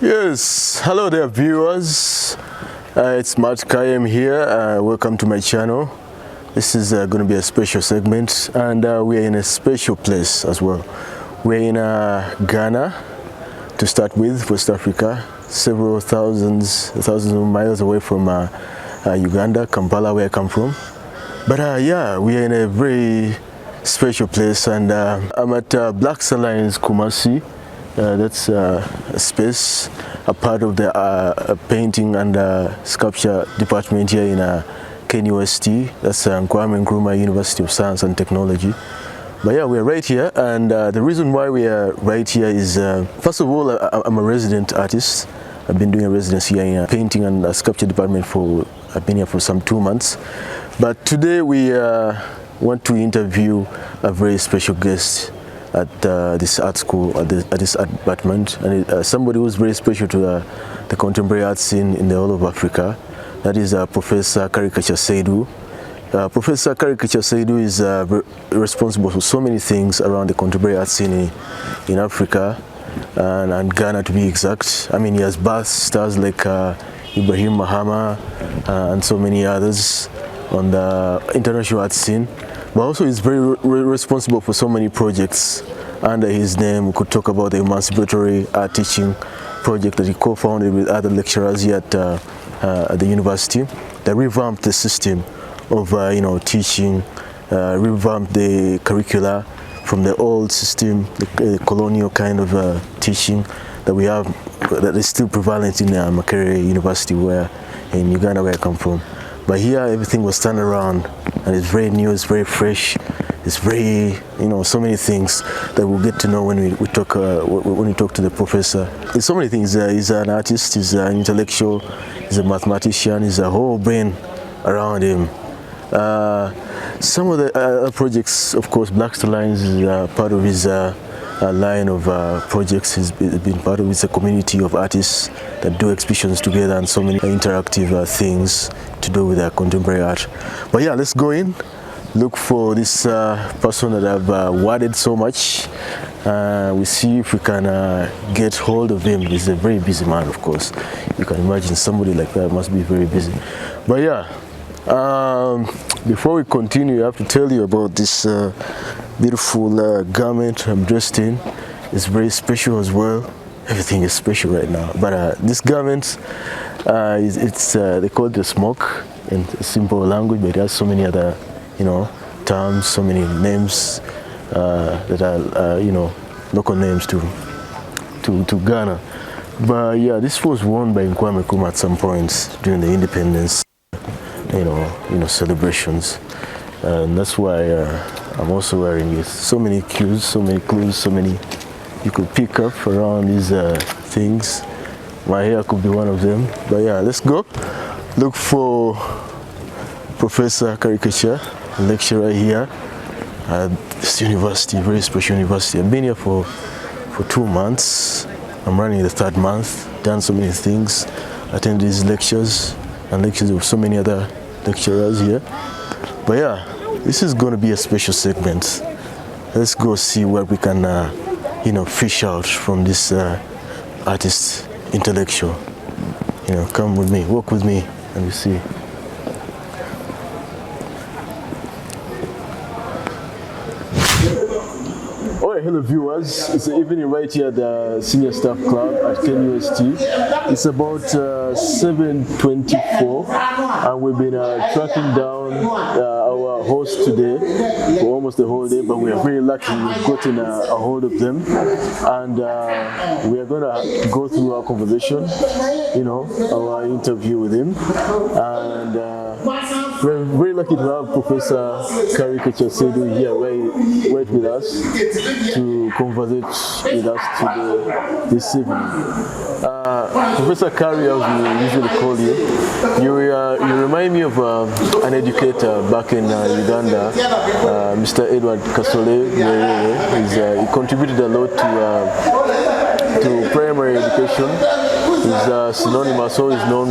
Yes, hello there viewers, it's Matt Kayem here. Welcome to my channel. This is going to be a special segment, and we are in a special place as well. We're in Ghana to start with, West Africa, several thousands of miles away from Uganda, Kampala, where I come from. But yeah, we are in a very special place, and I'm at blaxTARLINES KUMASI. That's a space, a part of the painting and sculpture department here in KNUST. That's Kwame Nkrumah University of Science and Technology. But yeah, we're right here, and the reason why we are right here is, first of all, I'm a resident artist. I've been doing a residency here in painting and sculpture department I've been here for some 2 months. But today we want to interview a very special guest at this art school, at this art department, and somebody who's very special to the contemporary art scene in the whole of Africa. That is Professor kąrî'kāchä seid'ou. Professor kąrî'kāchä seid'ou is responsible for so many things around the contemporary art scene in Africa and Ghana, to be exact. I mean, he has birthed stars like Ibrahim Mahama and so many others on the international art scene. But also he's very responsible for so many projects under his name. We could talk about the Emancipatory Art Teaching Project that he co-founded with other lecturers here at the university. They revamped the system of teaching, revamped the curricula from the old system, the colonial kind of teaching that we have, that is still prevalent in Makerere University, in Uganda, where I come from. But here everything was turned around, and it's very new, it's very fresh, it's very, so many things that we'll get to know when we talk to the professor. There's so many things. He's an artist, he's an intellectual, he's a mathematician, he's a whole brain around him. Some of the other projects, of course, blaxTARLINES is part of his line of projects. He's been part of a community of artists that do exhibitions together and so many interactive things to do with contemporary art. But yeah, let's go in, look for this person that I've wanted so much. We see if we can get hold of him. He's a very busy man, of course. You can imagine somebody like that must be very busy. But yeah, before we continue, I have to tell you about this beautiful garment I'm dressed in. It's very special as well. Everything is special right now. But this garment, they call it a smock in simple language, but it has so many other, terms, so many names that are, local names to Ghana. But yeah, this was worn by Kwame Nkrumah at some point during the independence, celebrations, and that's why I'm also wearing it. So many cues, so many clues, so many you could pick up around these things. My hair could be one of them. But yeah, let's go look for Professor kąrî'kāchä, lecturer here at this university, very special university. I've been here for 2 months. I'm running the 3rd month, done so many things, attended these lectures and lectures with so many other lecturers here. But yeah, this is going to be a special segment. Let's go see what we can fish out from this artist intellectual. Come with me, walk with me, and you see. Alright, hello viewers. It's the evening right here at the Senior Staff Club at KNUST. It's about 7:24, and we've been tracking down our host today for almost the whole day, but we are very lucky we've gotten a hold of them, and we are going to go through our conversation, our interview with him, and we're very lucky to have Professor kąrî'kāchä seid'ou here right with us to conversate with us today, this evening. Professor Kari, as we usually call you, you remind me of an educator back in Uganda, Mr. Edward Kasole. He contributed a lot to primary education is synonymous, or is known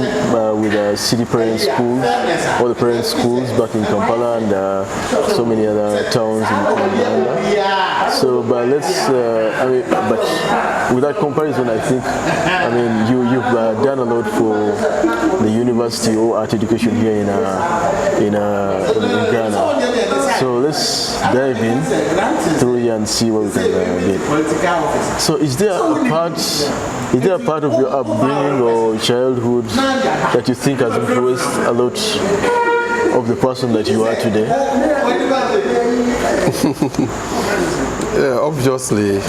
with city parent schools, all the parent schools back in Kampala and so many other towns in Uganda. So, but let's, but without comparison, I think, you've done a lot for the university or art education here in Ghana. So let's dive in through here and see what we can get. So is there a part of your upbringing or childhood that you think has influenced a lot of the person that you are today? Yeah, obviously,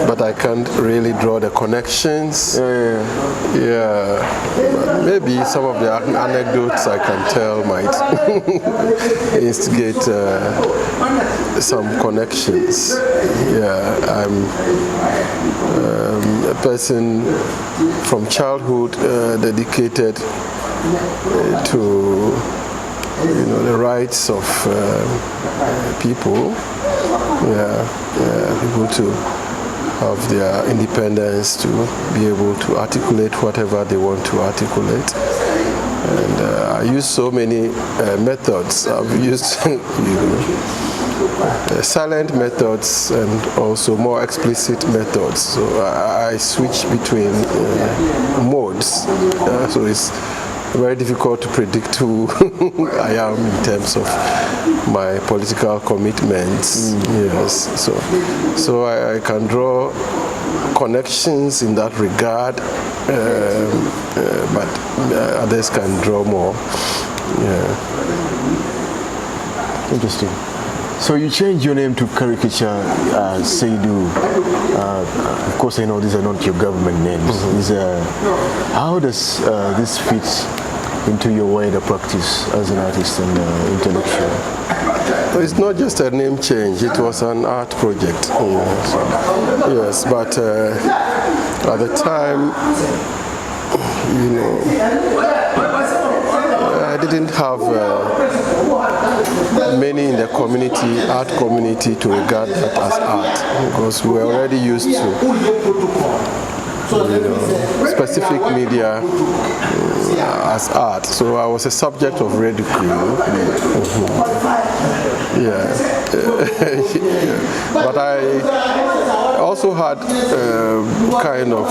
but I can't really draw the connections. Yeah, maybe some of the anecdotes I can tell might instigate some connections. Yeah, I'm a person from childhood dedicated to the rights of people. People to have their independence, to be able to articulate whatever they want to articulate. And I use so many methods. I've used silent methods and also more explicit methods. So I switch between modes. So it's very difficult to predict who I am in terms of my political commitments. Yes, so I can draw connections in that regard, but others can draw more. Yeah. Interesting. So you changed your name to kąrî'kachä, seid'ou. Of course, I know these are not your government names. How does this fit into your wider practice as an artist and intellectual? It's not just a name change, it was an art project. Yes, but at the time, I didn't have many in the community, art community, to regard that as art, because we were already used to specific media as art. So I was a subject of ridicule. But I also had kind of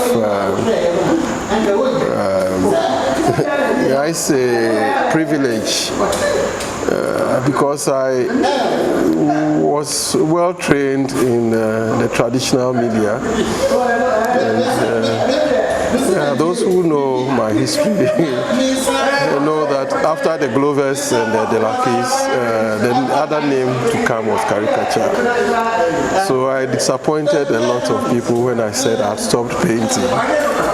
I say privilege, because I was well trained in the traditional media, and those who know my history know that after the Glovers and the Delakis, the other name to come was kąrî'kachä. So I disappointed a lot of people when I said I'd stopped painting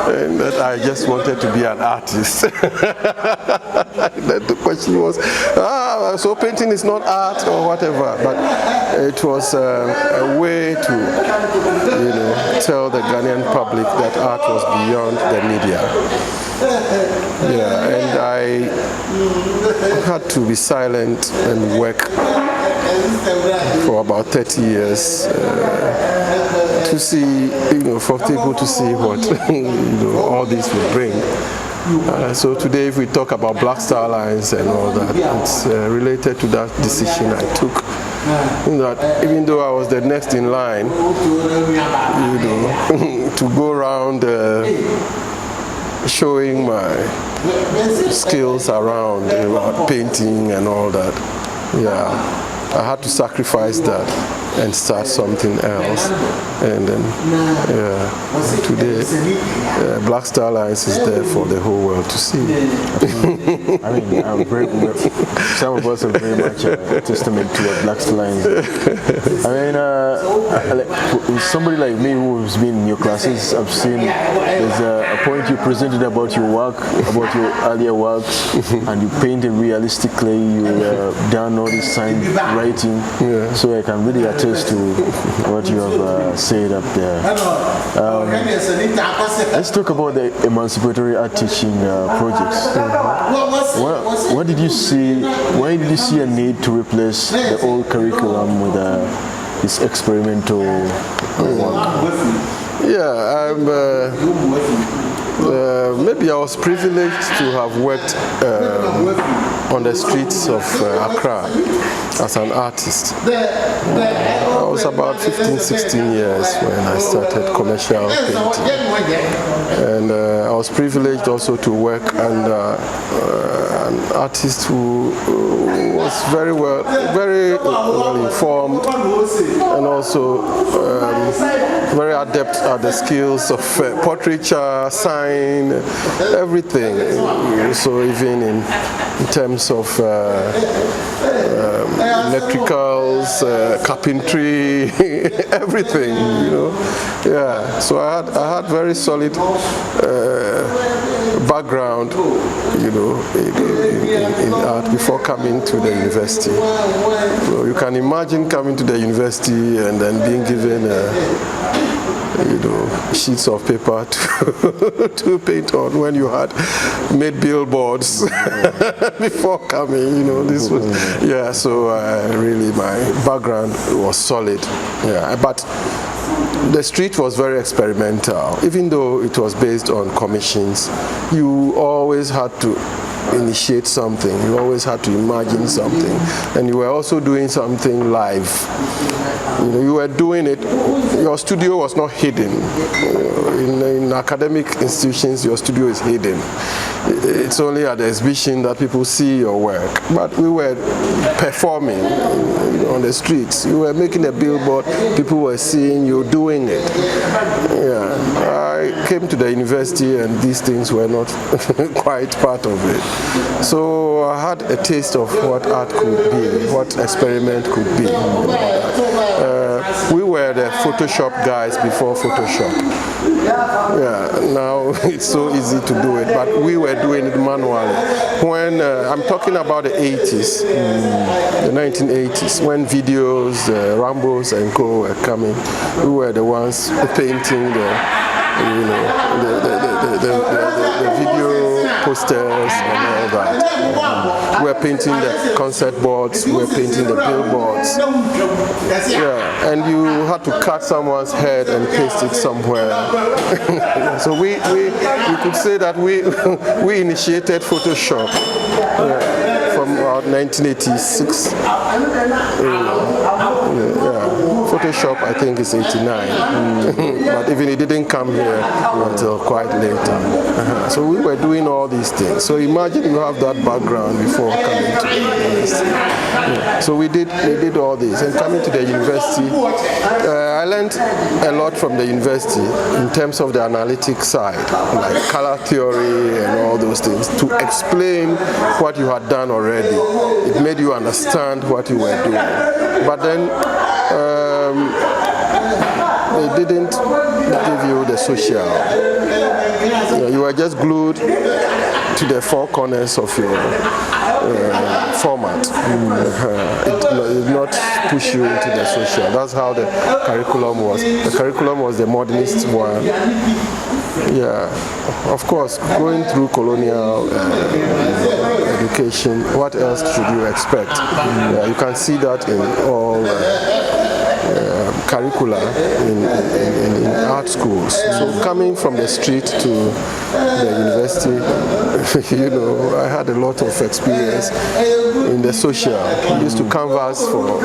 and that I just wanted to be an artist. Then the question was, so painting is not art or whatever, but it was a way to tell the Ghanaian public that art was beyond the media. And I had to be silent and work for about 30 years to see, for people to see what all this would bring. So today, if we talk about blaxTARLINES and all that, it's related to that decision I took. That even though I was the next in line, to go around showing my skills around painting and all that, I had to sacrifice that and start something else. And then today blaxTARLINES is there for the whole world to see. Some of us are very much a testament to what blaxTARLINES is. Somebody like me who's been in your classes, I've seen there's a point you presented about your work, about your earlier works, and you painted realistically, you done all this time writing, so I can really attest to what you have said up there. Let's talk about the Emancipatory Art Teaching Projects. What did you see? Why did you see a need to replace the old curriculum with this experimental work? Yeah, maybe I was privileged to have worked on the streets of Accra as an artist. I was about 15, 16 years when I started commercial painting. And I was privileged also to work under an artist who was very well informed and also very adept at the skills of portraiture, sign, everything. So even in terms of electricals, carpentry, everything, you know. Yeah. So I had very solid background, you know, in art before coming to the university. So you can imagine coming to the university and then being given you know, sheets of paper to paint on when you had made billboards before coming, you know. This was, yeah, so really my background was solid, yeah, but the street was very experimental. Even though it was based on commissions, you always had to initiate something, you always had to imagine something, and you were also doing something live. You know, you were doing it, your studio was not hidden. In academic institutions, your studio is hidden. It's only at the exhibition that people see your work. But we were performing on the streets. You were making a billboard, people were seeing you doing it. Yeah. I came to the university and these things were not quite part of it. So I had a taste of what art could be, what experiment could be. We were the Photoshop guys before Photoshop. Yeah, now it's so easy to do it, but we were doing it manually. When I'm talking about the 80s, the 1980s, when videos, Rambos and Co were coming, we were the ones painting the, you know, the video posters and all that. We were painting the concert boards, we were painting the billboards. Yeah, and you had to cut someone's head and paste it somewhere. So we could say that we initiated Photoshop from about 1986. Photoshop, I think, is 89. But even it didn't come here until quite later. So we were doing all these things. So imagine you have that background before coming to the university. Yeah. So we did all this. And coming to the university, I learned a lot from the university in terms of the analytic side, like color theory and all those things, to explain what you had done already. It made you understand what you were doing. But then they didn't give you the social. You were just glued to the four corners of your format. It did not push you into the social. That's how the curriculum was. The curriculum was the modernist one. Yeah, of course, going through colonial education, what else should you expect? You can see that in all curricula in art schools. So coming from the street to the university, you know, I had a lot of experience in the social. I used to canvas for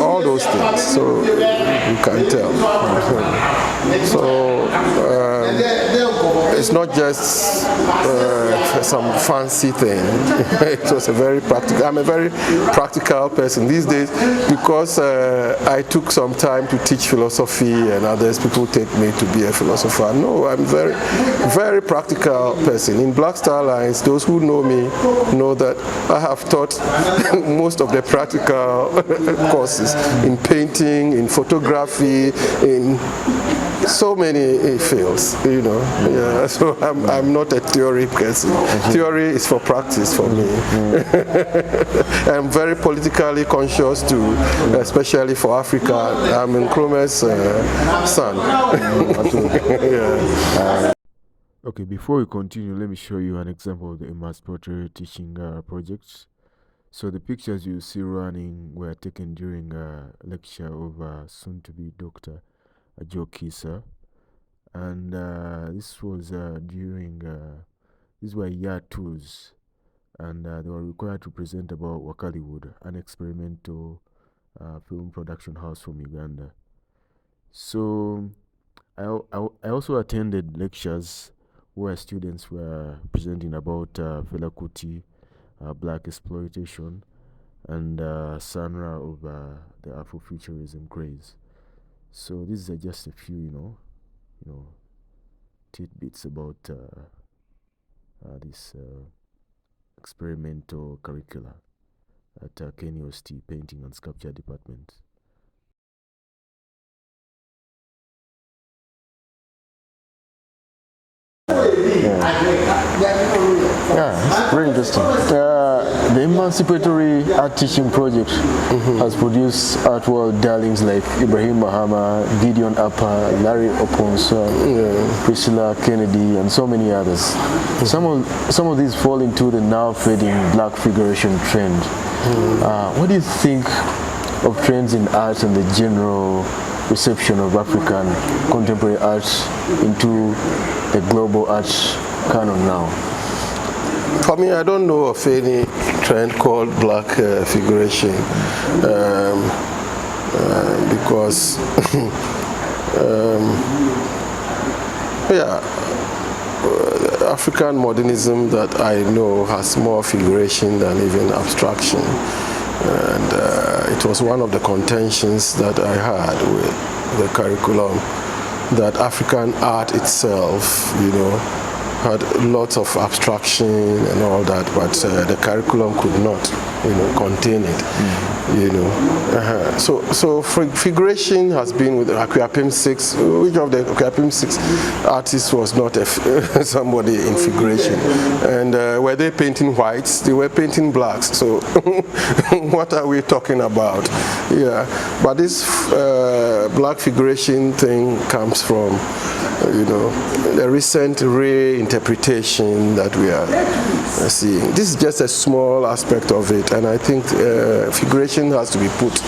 all those things, so you can tell. So it's not just some fancy thing. It was a very practical. I'm a very practical person these days because I took some time to teach philosophy, and others people take me to be a philosopher. No, I'm very, very practical person. In blaxTARLINES, those who know me know that I have taught most of the practical courses in painting, in photography, in so many fields, you know. Yeah, so I'm not a theory person. Theory is for practice for me. I'm very politically conscious too, especially for Africa. I'm Nkrumah's son. Yeah. Okay, before we continue, let me show you an example of the Emancipatory Teaching Projects. So the pictures you see running were taken during a lecture of soon-to-be Dr. Joe Kisa. and this was during these were year twos, and they were required to present about Wakaliwood, an experimental film production house from Uganda. So I also attended lectures where students were presenting about Fela Kuti, black exploitation, and Sanra of the Afrofuturism craze. So these are just a few, you know, tidbits about this experimental curricula at KNUST Painting and Sculpture Department. Yeah, it's very interesting. The Emancipatory Art Teaching Project has produced art world darlings like Ibrahim Mahama, Gideon Appa, Larry Oponsa, Priscilla Kennedy, and so many others. Some of these fall into the now fading black figuration trend. What do you think of trends in art and the general reception of African contemporary art into the global art canon now? For me, I don't know of any trend called black figuration because African modernism that I know has more figuration than even abstraction, and it was one of the contentions that I had with the curriculum, that African art itself, had lots of abstraction and all that, but the curriculum could not, contain it. So figuration has been with Akuapem 6. Which of the Akuapem 6 artists was not somebody in figuration? And were they painting whites? They were painting blacks. So what are we talking about? Yeah, but this black figuration thing comes from, the recent reinterpretation that we are seeing. This is just a small aspect of it, and I think figuration has to be put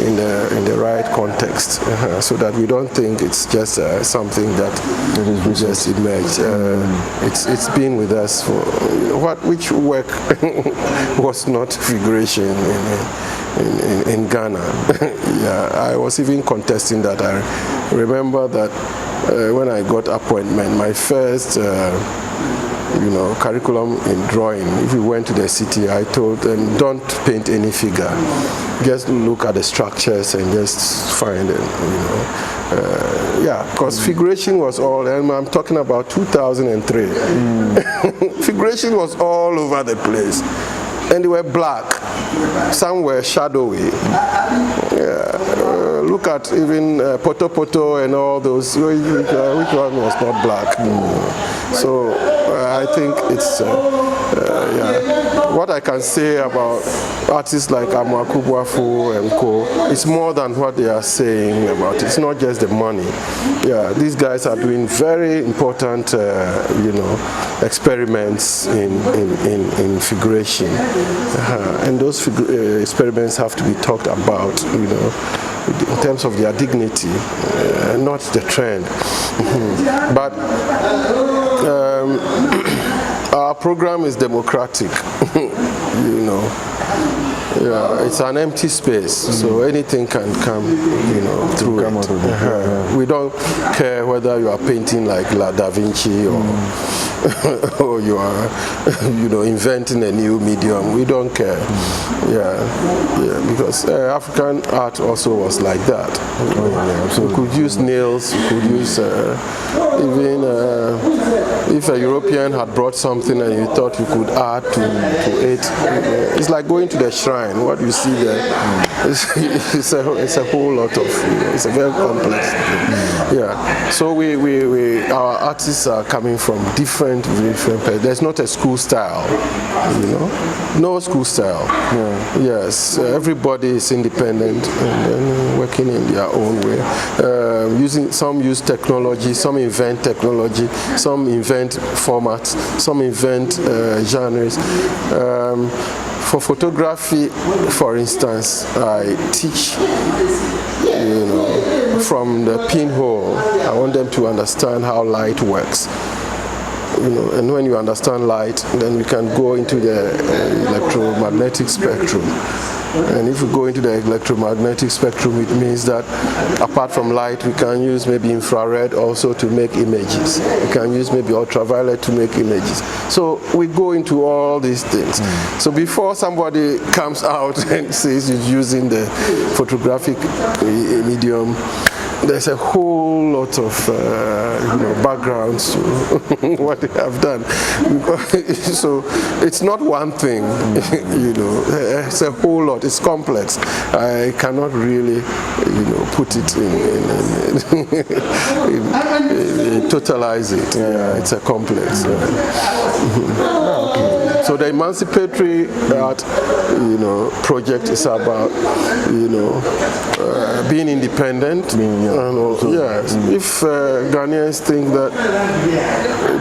in the right context, so that we don't think it's just something that just emerged. It's been with us for which work was not figuration in Ghana. Yeah, I was even contesting that. I remember that when I got appointment, my first curriculum in drawing, if we went to the city, I told them, don't paint any figure, just look at the structures and just find it, because figuration was all, and I'm talking about 2003. Figuration was all over the place, and they were black, some were shadowy. Look at even Poto Poto and all those, which one was not black? So I think it's, what I can say about artists like Amakubuafu and Co. It's more than what they are saying about it. It's not just the money. Yeah, these guys are doing very important, experiments in figuration, and those experiments have to be talked about, in terms of their dignity, not the trend. But our program is democratic, Yeah, it's an empty space, so anything can come, through it. We don't care whether you are painting like Da Vinci or or you are, inventing a new medium. We don't care. Yeah, because African art also was like that. So you could use nails. You could use even if a European had brought something and you thought you could add to it. It's like going to the shrine. What you see there, it's a whole lot of. It's a very complex thing. Yeah. So our artists are coming from different. There's not a school style, no school style. Yes, everybody is independent and working in their own way. Some use technology, some invent technology, some invent formats, some invent genres. For photography, for instance, I teach, from the pinhole. I want them to understand how light works. And when you understand light, then we can go into the electromagnetic spectrum. And if we go into the electromagnetic spectrum, it means that apart from light, we can use maybe infrared also to make images. We can use maybe ultraviolet to make images. So we go into all these things. So before somebody comes out and says he's using the photographic medium, there's a whole lot of backgrounds to what they have done. So it's not one thing, it's a whole lot. It's complex. I cannot really, put it totalize it. Yeah, it's a complex. So the Emancipatory Art, project is about, being independent. Yes. If Ghanaians think that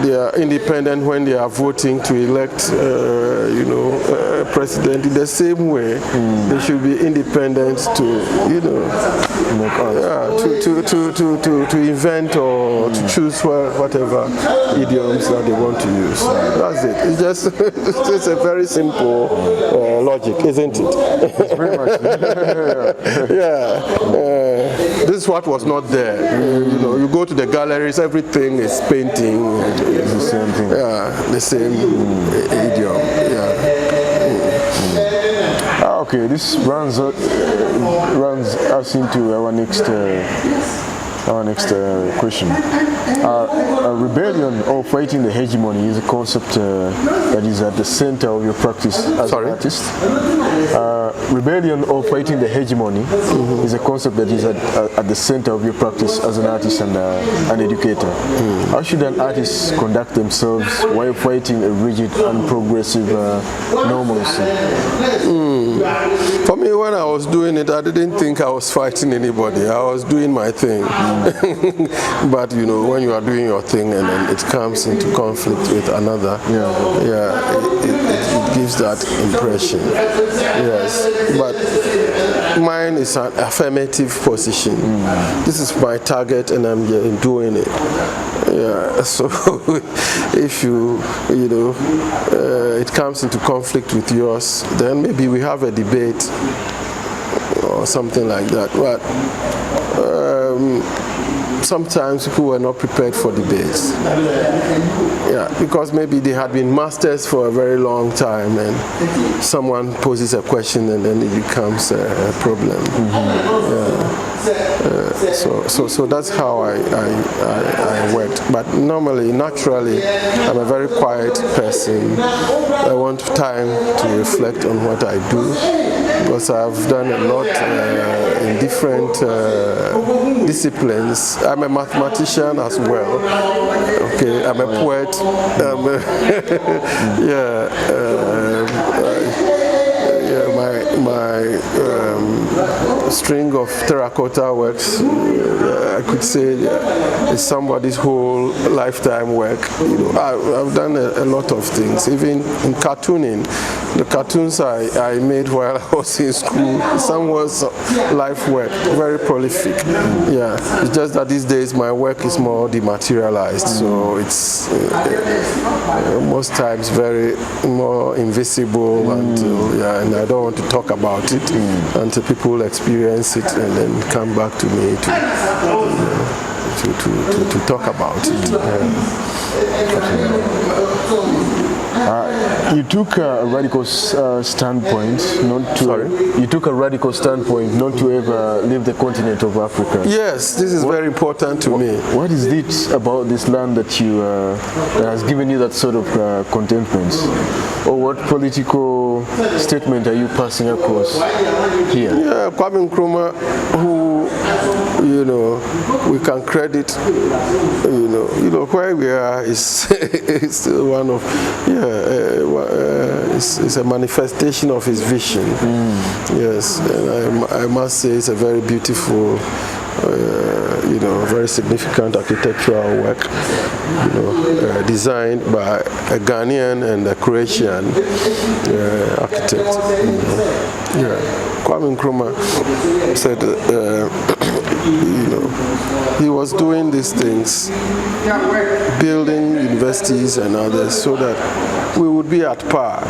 they are independent when they are voting to elect, president, in the same way, they should be independent to, to invent or to choose whatever idioms that they want to use. That's it. It's just it's a very simple logic, isn't it? It's very much. This is what was not there. You go to the galleries, everything is painting. It's the same thing. Yeah, the same idiom. Yeah. Okay, this runs us into our next question. Rebellion or fighting the hegemony is a concept that is at the center of your practice as an artist. Rebellion or fighting the hegemony is a concept that is at the center of your practice as an artist and an educator. How should an artist conduct themselves while fighting a rigid and progressive normalcy? For me, when I was doing it, I didn't think I was fighting anybody. I was doing my thing. But when you are doing your thing and then it comes into conflict with another, it gives that impression. Yes, but mine is an affirmative position. This is my target and I'm doing it. Yeah, so if it comes into conflict with yours, then maybe we have a debate or something like that. But sometimes people were not prepared for debates. Yeah, because maybe they had been masters for a very long time and someone poses a question and then it becomes a problem. So that's how I worked. But normally, naturally, I'm a very quiet person. I want time to reflect on what I do because I've done a lot in different disciplines. I'm a mathematician as well. Okay, I'm a poet. My string of terracotta works, I could say, is somebody's whole lifetime work. I've done a lot of things, even in cartooning. The cartoons I made while I was in school, some was life work, very prolific. Yeah, it's just that these days my work is more dematerialized, so it's most times very more invisible until, and I don't want to talk about it until people experience it and then come back to me to talk about it. You took a radical standpoint not to. You took a radical standpoint not to ever leave the continent of Africa. Yes, this is very important to me. What is it about this land that you that has given you that sort of contentment, or what political statement are you passing across here? Yeah, Kwame Nkrumah, who we can credit, where we are is one of, it's a manifestation of his vision. Yes, and I must say it's a very beautiful, very significant architectural work, designed by a Ghanaian and a Croatian architect. Kwame Nkrumah said he was doing these things, building universities and others so that we would be at par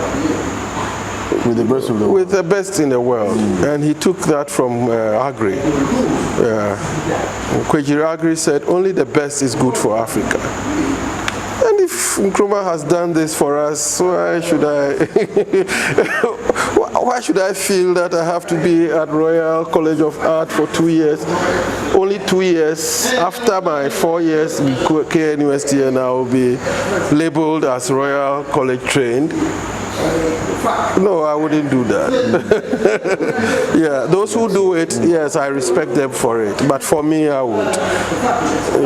with the best of the world. With the best in the world. And he took that from Agri. Kwejiri Agri said, only the best is good for Africa. And if Nkrumah has done this for us, why should I feel that I have to be at Royal College of Art for 2 years? Only 2 years after my 4 years in KNUST, and I will be labeled as Royal College trained. No, I wouldn't do that. Yeah, those who do it, yes, I respect them for it. But for me, I would.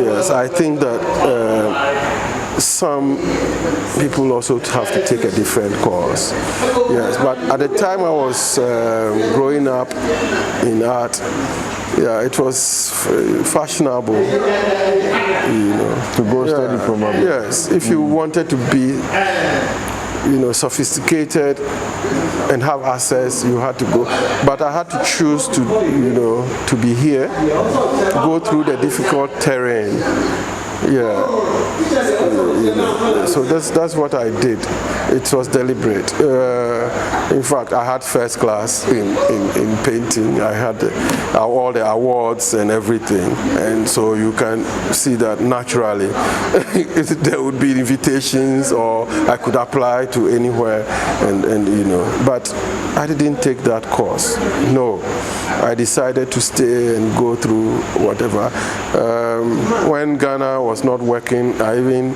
Yes, I think that some people also have to take a different course. Yes, but at the time I was growing up in art, yeah, it was fashionable, to go study from abroad. Yes, if you wanted to be sophisticated and have access, you had to go. But I had to choose to, to be here, go through the difficult terrain. Yeah. So that's what I did. It was deliberate. In fact, I had first class in painting. I had all the awards and everything. And so you can see that naturally there would be invitations, or I could apply to anywhere, and But I didn't take that course. No. I decided to stay and go through whatever. When Ghana was not working, I even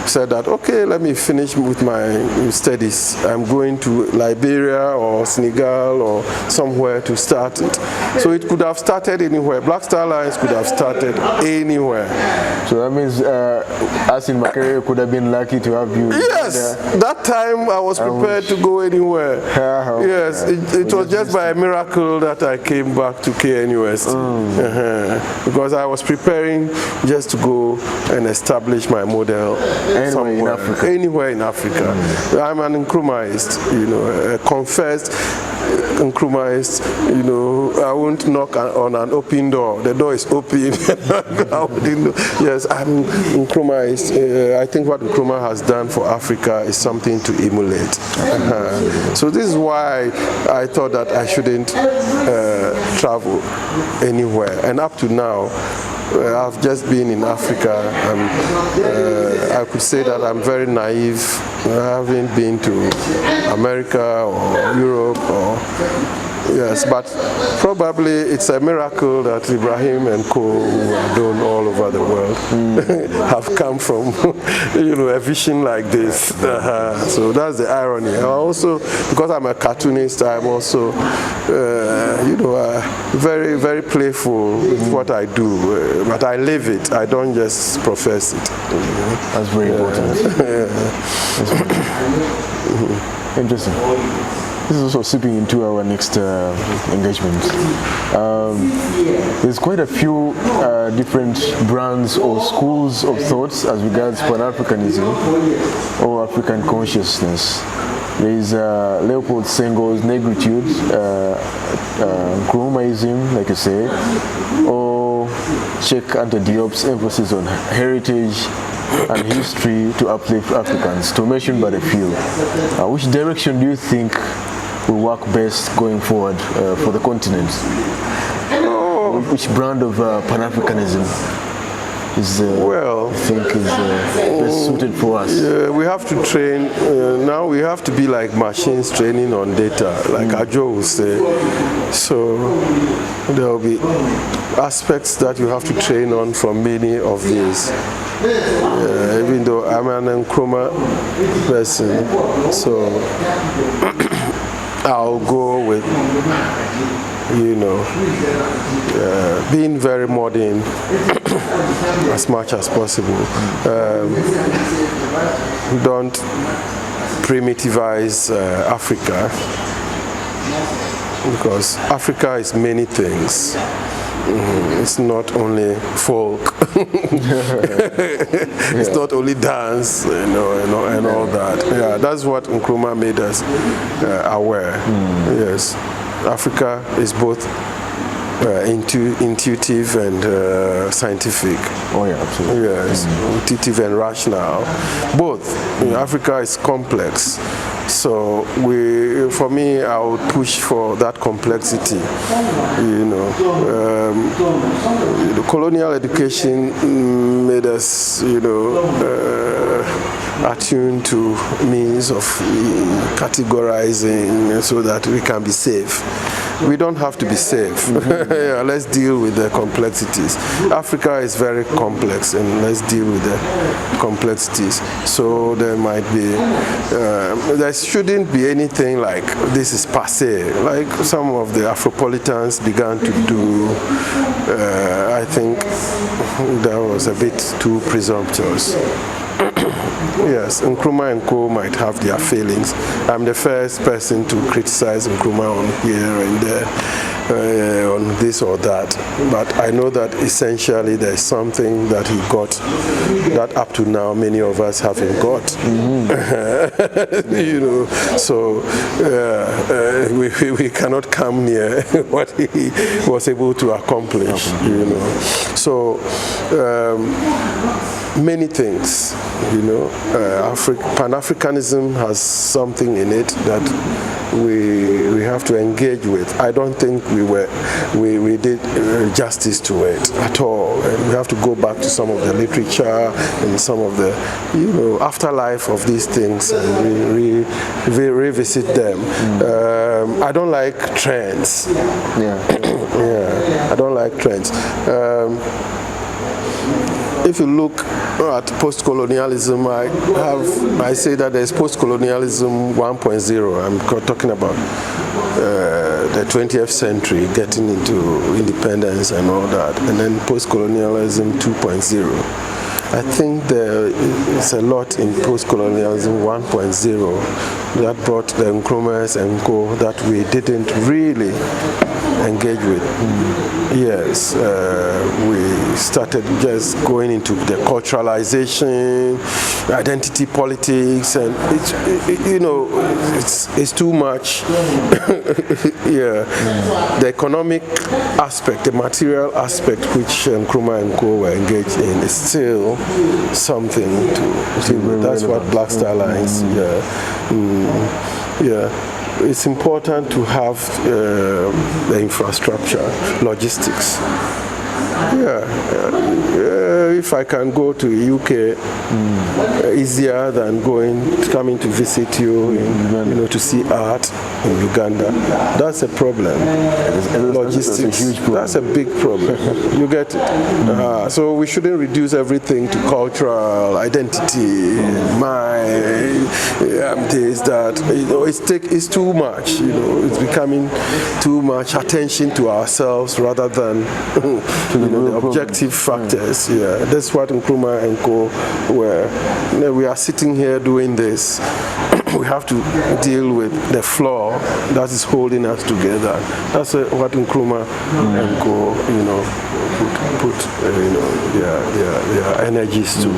said that, okay, let me finish with my studies. I'm going to Liberia or Senegal or somewhere to start it. So it could have started anywhere. blaxTARLINES could have started anywhere. So that means us in Makerere could have been lucky to have you. Yes, that time I was prepared to go anywhere. Yes, it was just by a miracle that I came back to KNUST. Because I was preparing just to go and establish my model anywhere in Africa. I'm an Nkrumahist, a confessed Nkrumahist. I won't knock on an open door. The door is open. Yes, I'm Nkrumahist. I think what Nkrumah has done for Africa is something to emulate. So this is why I thought that I shouldn't travel anywhere. And up to now, I've just been in Africa, and I could say that I'm very naive. I haven't been to America or Europe yes, but probably it's a miracle that Ibrahim and co, who are known all over the world, have come from, a vision like this. So that's the irony. And also, because I'm a cartoonist, I'm also, very, very playful with what I do. But I live it. I don't just profess it. That's very important. That's very interesting. This is also sipping into our next engagement. There's quite a few different brands or schools of thoughts as regards Pan-Africanism or African consciousness. There is Leopold Senghor's negritude, Nkrumahism, like you say, or Cheikh Anta Diop's emphasis on heritage and history to uplift Africans, to mention but a few. Which direction do you think will work best going forward for the continent? Which brand of Pan-Africanism is, best suited for us? We have to train, now we have to be like machines training on data, like Ajo will say. So there will be aspects that you have to train on from many of these. Even though I'm an Nkrumah person, so I'll go with, being very modern as much as possible. Don't primitivize Africa, because Africa is many things. It's not only folk. It's not only dance, and all that. Yeah, that's what Nkrumah made us aware. Yes, Africa is both intuitive and scientific. Oh yeah, absolutely. Yes, intuitive and rational. Both. Africa is complex. So for me, I would push for that complexity. The colonial education made us, attuned to means of categorizing so that we can be safe. We don't have to be safe. Yeah, let's deal with the complexities. Africa is very complex, and let's deal with the complexities. So there might be, there shouldn't be anything like this is passé, like some of the Afropolitans began to do. I think that was a bit too presumptuous. Yes, Nkrumah and Co might have their failings. I'm the first person to criticize Nkrumah on here and there, on this or that. But I know that essentially there's something that he got that up to now many of us haven't got. So we cannot come near what he was able to accomplish. So many things. Pan-Africanism has something in it that we have to engage with. I don't think we did justice to it at all. And we have to go back to some of the literature and some of the afterlife of these things and revisit them. I don't like trends. I don't like trends. If you look at post-colonialism, I say that there's post-colonialism 1.0. I'm talking about the 20th century, getting into independence and all that, and then post-colonialism 2.0. I think there is a lot in post-colonialism 1.0 that brought the Nkrumahs and Co that we didn't really engage with. Yes, we started just going into the culturalization, identity politics, and it's too much. The economic aspect, the material aspect, which Nkrumah and Co were engaged in, is still something to that's what blaxTARLINES. It's important to have the infrastructure, logistics. If I can go to UK easier than coming to visit you, to see art in Uganda, that's a problem. Logistics, that's a huge problem. That's a big problem. You get it. So we shouldn't reduce everything to cultural identity, this, that. It's too much. It's becoming too much attention to ourselves rather than the objective factors. That's what Nkrumah and Co were. We are sitting here doing this. We have to deal with the flaw that is holding us together. That's what Nkrumah and Co, put their energies to.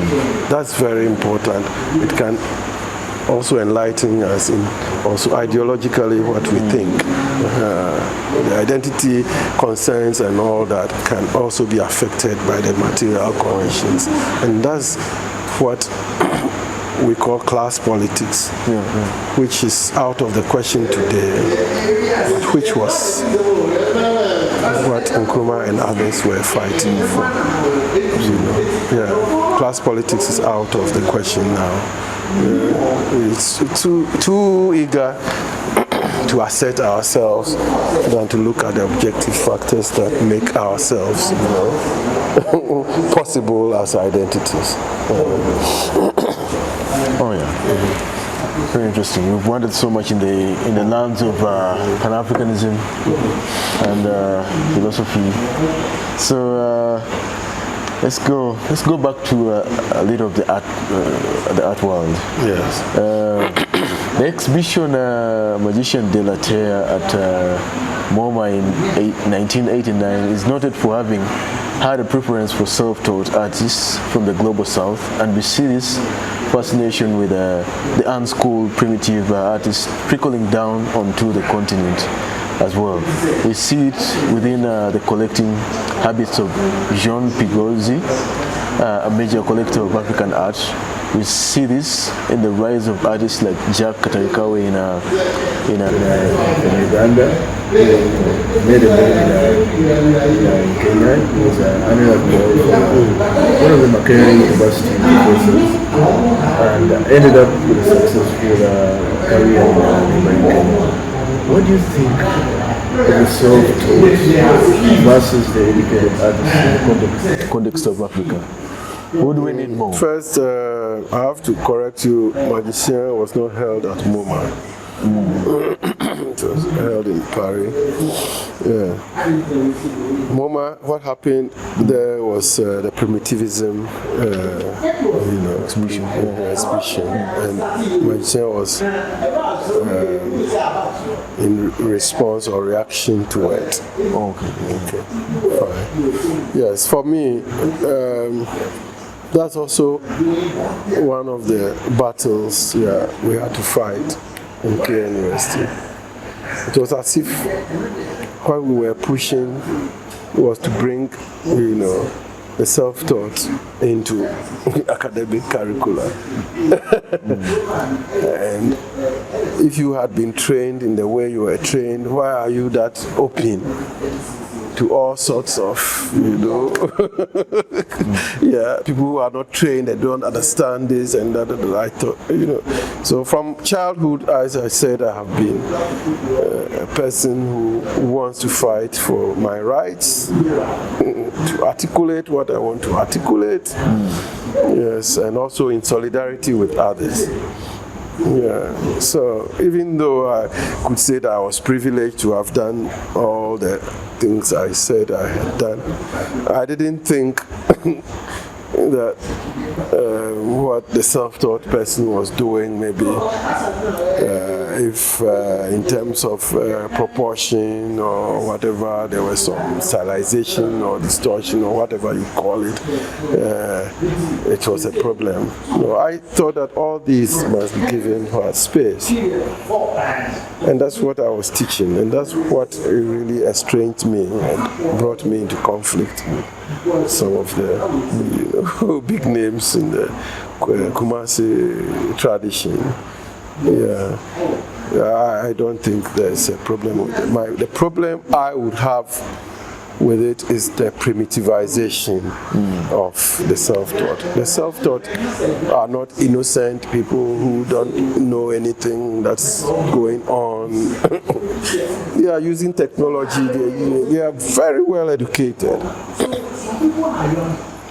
That's very important. It can also enlighten us in also ideologically what we think. The identity concerns and all that can also be affected by the material conditions, and that's what we call class politics, which is out of the question today, but which was what Nkrumah and others were fighting for. Class politics is out of the question now. It's too eager to assert ourselves than to look at the objective factors that make ourselves possible as identities. Very interesting. We've wandered so much in the lands of Pan-Africanism and philosophy. So let's go back to a little of the art world. Yes. The exhibition Magician de la Terre at MoMA in 1989 is noted for having had a preference for self-taught artists from the global south, and we see this fascination with the unschooled primitive artists trickling down onto the continent. as well. We see it within the collecting habits of Jean Pigozzi, a major collector of African art. We see this in the rise of artists like Jack Katarikawe in Uganda. He made a in Kenya. He was an honorary one of the Makerere University professors, and ended up with a successful career in Kenya. What do you think of the self-taught versus the educated artists in the context of Africa? Who do we need more? First, I have to correct you. Magician was not held at MoMA. It was held in Paris. Yeah. MoMA, what happened there was the primitivism, exhibition, and Magician was in response or reaction to it. Okay, fine. Yes, for me, that's also one of the battles we had to fight in KNUST. It was as if what we were pushing was to bring, the self-taught into academic curricula. And if you had been trained in the way you were trained, why are you that open to all sorts of, people who are not trained, they don't understand this and that. I thought, So from childhood, as I said, I have been a person who wants to fight for my rights, to articulate what I want to articulate, yes, and also in solidarity with others. Yeah, so even though I could say that I was privileged to have done all the things I said I had done, I didn't think that what the self-taught person was doing, maybe if in terms of proportion or whatever, there was some stylization or distortion or whatever you call it, it was a problem. I thought that all these must be given for space, and that's what I was teaching, and that's what really estranged me and brought me into conflict with some of the big names in the KUMASI tradition. Yeah, I don't think there's a problem with it. The problem I would have with it is the primitivization of the self-taught. The self-taught are not innocent people who don't know anything that's going on. They are using technology, they are very well educated.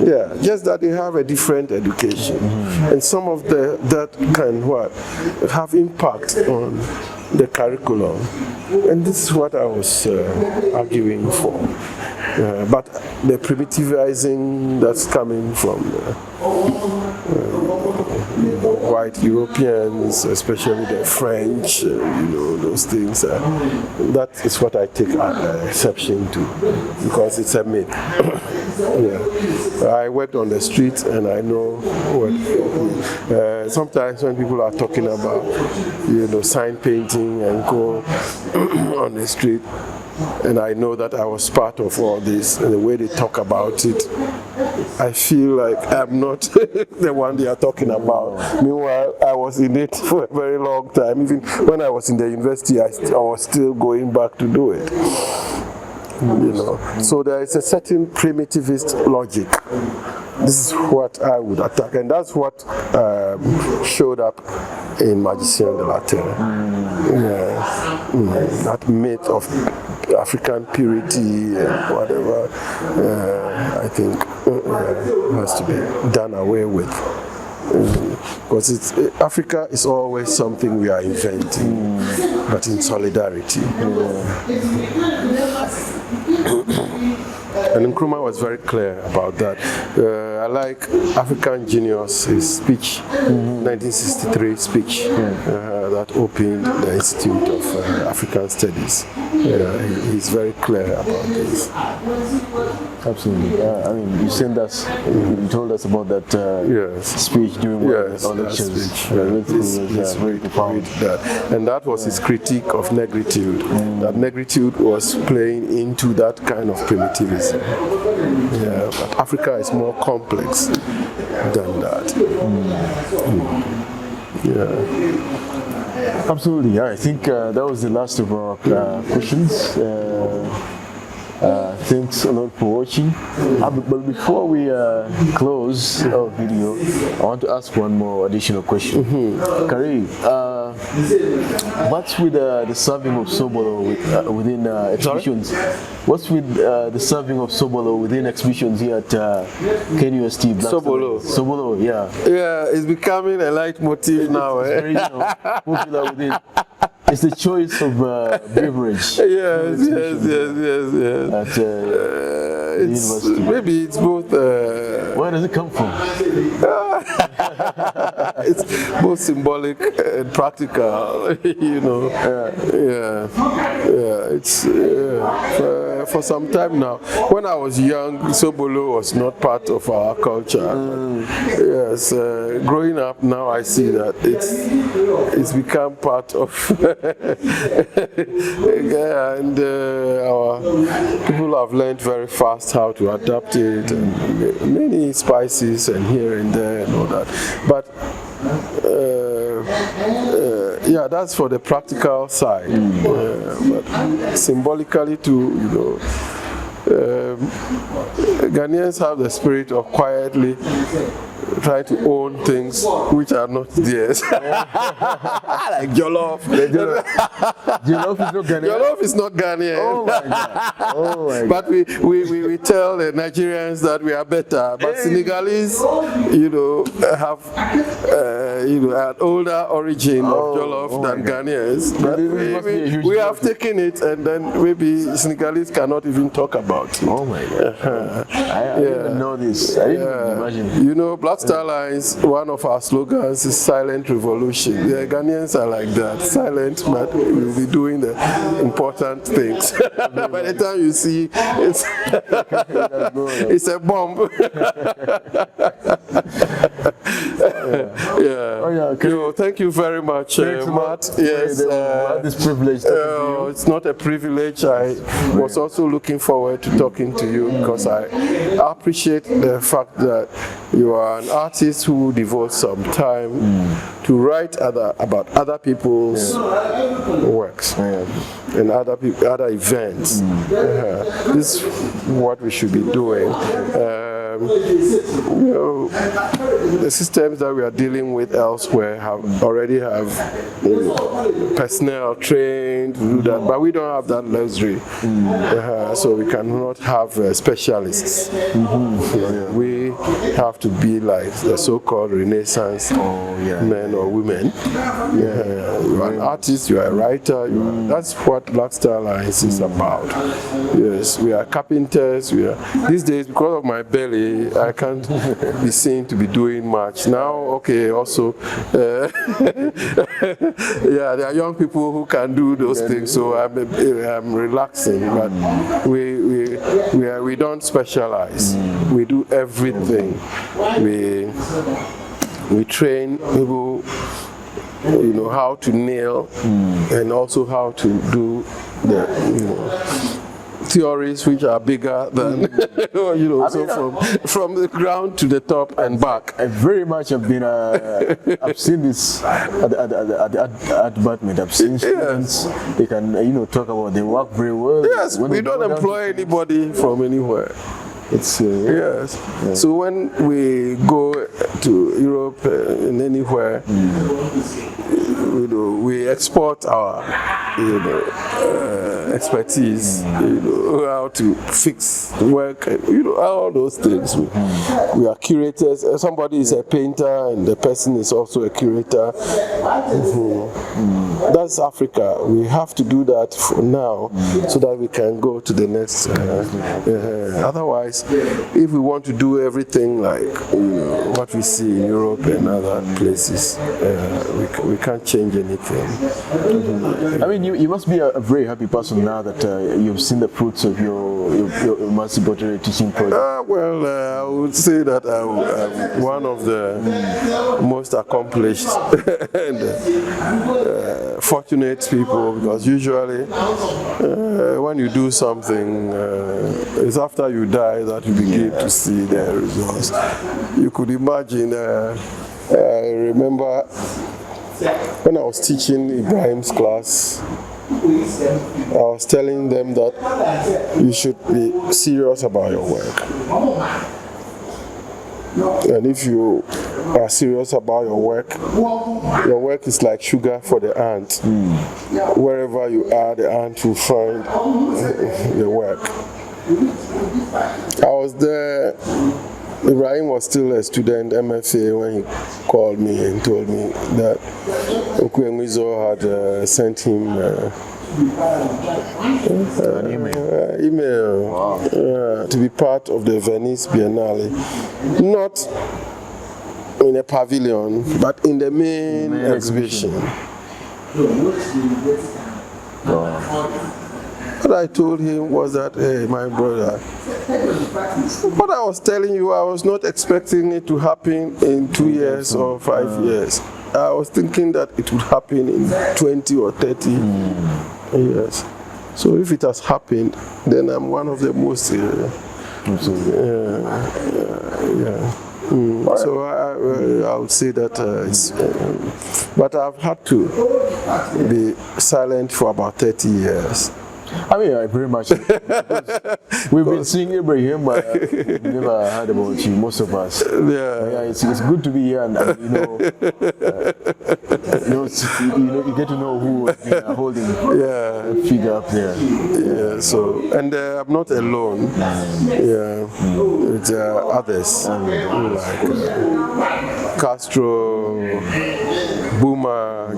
Yeah, just that they have a different education, and some of that can have impact on the curriculum, and this is what I was arguing for. But the primitivizing that's coming from white Europeans, especially the French, those things, that is what I take exception to, because it's a myth. I worked on the street and I know what sometimes when people are talking about sign painting and go on the street, and I know that I was part of all this, and the way they talk about it, I feel like I'm not the one they are talking about. Meanwhile, I was in it for a very long time. Even when I was in the university, I was still going back to do it. So there is a certain primitivist logic. This is what I would attack, and that's what showed up in Magician de la Terre. That myth of African purity and whatever, I think has to be done away with. Because Africa is always something we are inventing, but in solidarity. And Nkrumah was very clear about that. I like African Genius, his speech, 1963 speech, that opened the Institute of African Studies. He's very clear about this. Absolutely. I mean, you sent us, you told us about that speech during our lectures. He's very profound. And that was his critique of negritude. That negritude was playing into that kind of primitivism. But Africa is more complex than that. Absolutely. I think that was the last of our questions. Thanks a lot for watching. But before we close our video, I want to ask one more additional question. Karî, what's with the serving of sobolo within exhibitions? What's with the serving of sobolo within exhibitions here at KNUST? Sobolo, yeah. Yeah, it's becoming a leitmotiv now. It's very popular within. It's the choice of beverage. Yes. At university. Maybe it's both. Where does it come from? It's both symbolic and practical, you know. It's for some time now. When I was young, sobolo was not part of our culture. Yes, growing up now, I see that it's become part of. And our people have learned very fast how to adapt it, and many spices and here and there and all that. But that's for the practical side. But symbolically too, you know, Ghanaians have the spirit of quietly try to own things which are not theirs. Like jollof. Jollof is not Ghanaian. Jollof is not Ghanaian. Oh my God. Oh my God. But we tell the Nigerians that we are better. But Senegalese, you know, have an older origin of jollof than Ghanaians. But we have taken it, and then maybe Senegalese cannot even talk about it. Oh my God. I didn't know this. I didn't imagine. You know, blaxTARLINES, one of our slogans is silent revolution. The Ghanaians are like that, silent, but we'll be doing the important things. By the time you see, it's a bomb. Thank you very much, Matt. Yes, this privilege. It's not a privilege. I was also looking forward to talking to you because I appreciate the fact that you are an artist who devotes some time to write about other people's works and other events. This is what we should be doing. The systems that we are dealing with elsewhere already have personnel trained to do that, but we don't have that luxury. So we cannot have specialists. We have to be like the so-called Renaissance men or women. You are an artist, you are a writer. That's what blaxTARLINES is about. Yes, we are carpenters. These days, because of my belly, I can't be seen to be doing much. Now, also, there are young people who can do those things, so I'm relaxing. But we don't specialize. We do everything. We train people, you know, how to nail and also how to do the theories which are bigger than from the ground to the top and back. I very much have been I've seen this at the department. I've seen students, they can talk about they work very well. Yes, we don't employ anybody from anywhere. It's So when we go to Europe and anywhere, we export our expertise, how to fix work, all those things. We are curators. Somebody is a painter and the person is also a curator. That's Africa. We have to do that for now so that we can go to the next. Otherwise, if we want to do everything like what we see in Europe and other places, we can't change anything. I mean, you must be a very happy person now that you've seen the fruits of your Emancipatory Teaching Project. Well, I would say that I'm one of the most accomplished and fortunate people, because usually when you do something, it's after you die that you begin to see the results. You could imagine, I remember when I was teaching Ibrahim's class, I was telling them that you should be serious about your work. And if you are serious about your work is like sugar for the ant. Wherever you are, the ant will find the work. I was there. Ibrahim was still a student, MFA, when he called me and told me that Okuemizo had sent him an email to be part of the Venice Biennale. Not in a pavilion, but in the main exhibition. What I told him was that, hey, my brother, what I was telling you, I was not expecting it to happen in 2 years or 5 years. I was thinking that it would happen in 20 or 30 years. So if it has happened, then I'm one of the most, So I would say that it's, but I've had to be silent for about 30 years. I mean, I very much. We've been seeing Ibrahim, but we've never heard about you, most of us. Yeah, it's good to be here, and you get to know who has been holding the figure up there. Yeah, so, and I'm not alone. It's others, like Castro, Buma,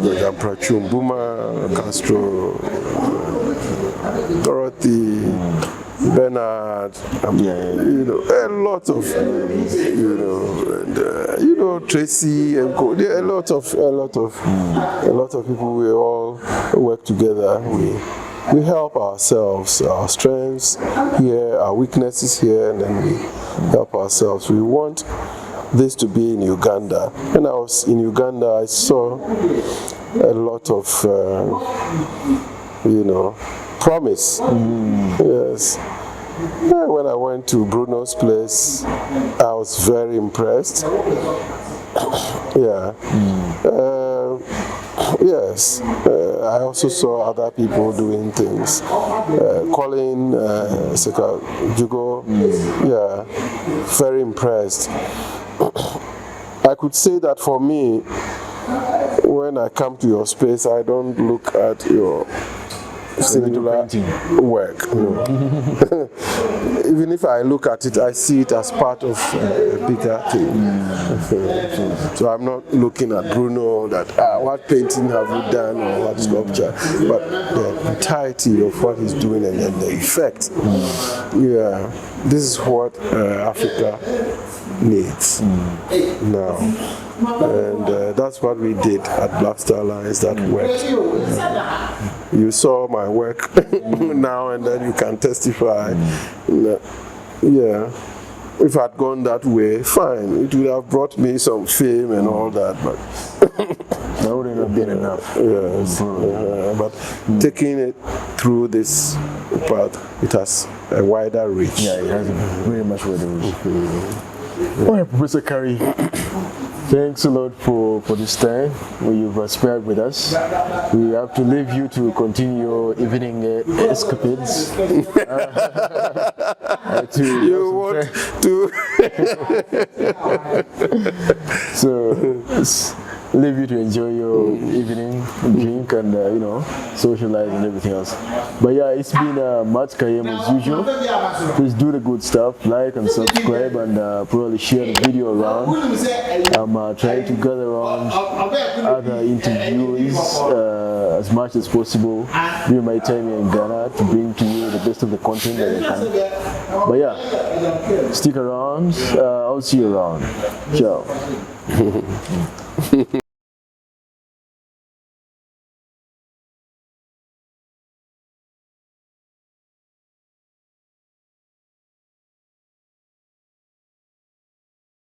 Castro, Dorothy, Bernard, a lot of, Tracy and there are a lot of people. We all work together. We help ourselves, our strengths here, our weaknesses here, and then we help ourselves. We want this to be in Uganda. When I was in Uganda, I saw a lot of, promise. Yes. When I went to Bruno's place, I was very impressed. Yes. I also saw other people doing things. Colin, Jugo, very impressed. I could say that for me, when I come to your space, I don't look at your singular work. Even if I look at it, I see it as part of a bigger thing. So I'm not looking at Bruno that what painting have you done or what sculpture, but the entirety of what he's doing and then the effect. This is what Africa needs now. And that's what we did at blaxTARLINES that worked. You saw my work now and then you can testify. If I'd gone that way, fine. It would have brought me some fame and all that, but that wouldn't have been enough. But taking it through this path, it has a wider reach. Yeah, it has a very much wider reach. All right, Professor Kari, thanks a lot for this time you've spared with us. We have to leave you to continue your evening escapades. You want to? So, leave you to enjoy your evening, drink, and you know, socialize and everything else. But yeah, it's been much Kayem as usual. Please do the good stuff, like and subscribe, and probably share the video around. I'm trying to gather on other interviewees as much as possible during my time here in Ghana to bring to you the best of the content that I can. But yeah, stick around. I'll see you around. Ciao.